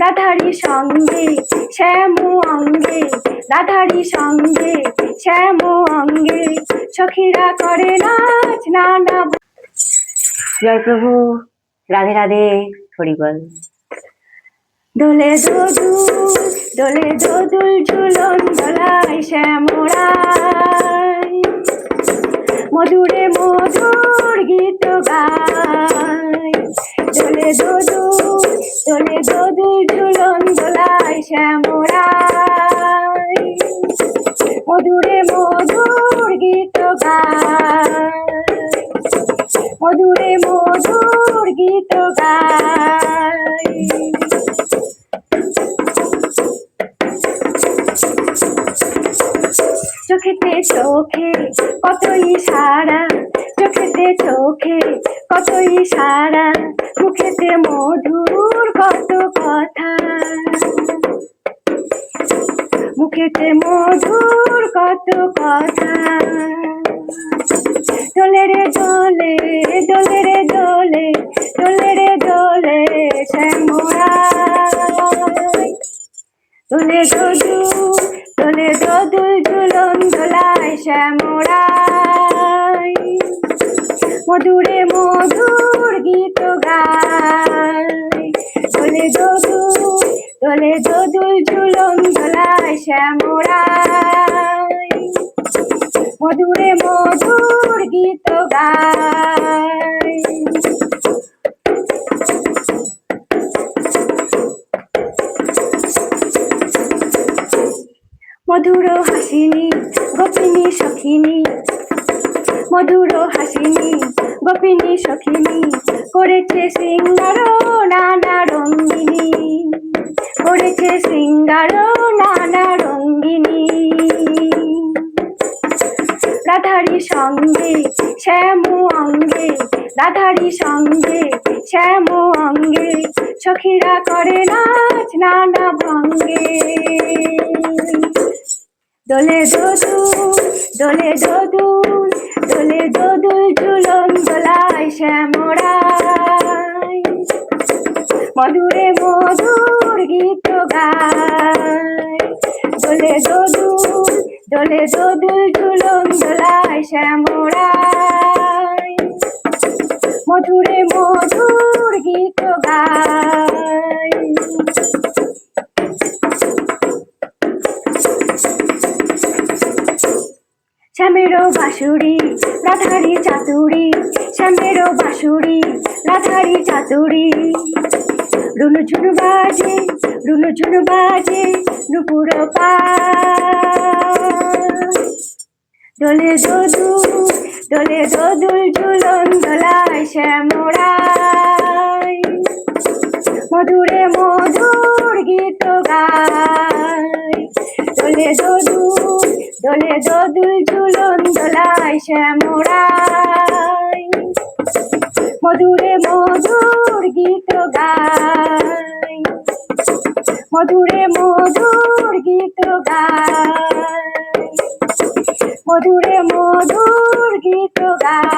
রাধারি সঙ্গে শ্যাম অঙ্গে, রাধারি সঙ্গে শ্যাম অঙ্গে, সখীরা করে নাচ নানা। জয় প্রভু, রাধে রাধে, হরি বল। দোলে দোদুল, দোলে দোদুল ঝুলন দোলায় শ্যামরায়, মধুরে মধুর গীত গায়। দোলে দোদুল, দোলে দোদুল ঝুলন দোলায় শ্যামরায়, মধুরে মধুর গীত গায়, মধুরে মধুর গীত গায়। চোখেতে চোখে কত ইশারা, চোখেতে চোখে কত ইশারা, মুখেতে মধুর কত কথা, মুখেতে মধুর কত কথা। দোলে রে দোলে, দোলে রে দোলে, দোলে রে দোলে শ্যামরায়, দোলে দোদুল, দোলে দোদুল ঝুলন দোলায় শ্যামরায়, মধুরে মধুর গীত গায়। দোলে দোদুল, দোলে দোদুল ঝুলন দোলায় শ্যামরায়, মধুরে মধুর গীত গায়। মধুর হাসিনী গোপিনী সখিনী, মধুর হাসিনী গোপিনী সখিনী, করেছে শৃঙ্গার নানা রঙ্গিনী, করেছে শৃঙ্গার নানা রঙ্গিনী। রাধারি সঙ্গে শ্যাম অঙ্গে, রাধারি সঙ্গে শ্যাম অঙ্গে, সখীরা করে নাচ নানা ভঙ্গে। দোলে দোদুল, দোলে দোদুল, দোলে দোদুল ঝুলন দোলায় শ্যামরায়, মধুরে মধুর গীত গায়। দোলে দোদুল, দোলে দোদুল ঝুলন দোলায় শ্যামরায়, মধুরে মধুর গীত গায়। শ্যামেরও বাঁশুরি রাধারি চাতুরি, শ্যামেরও বাঁশুরি রাধারি চাতুরি, রুনু ঝুনু বাজে, রুনু ঝুনু বাজে নুপুর পায়। দোলে দোদুল, দোলে দোদুল ঝুলন দোলায় শ্যামরায়, মধুরে মধুর গীত গায়। দোলে দোদুল, দোলে দোদুল ঝুলন দোলায় শ্যামরায়, মধুরে মধুর গীত গায়, মধুরে মধুর গীত গায়, মধুরে মধুর গীত গায়।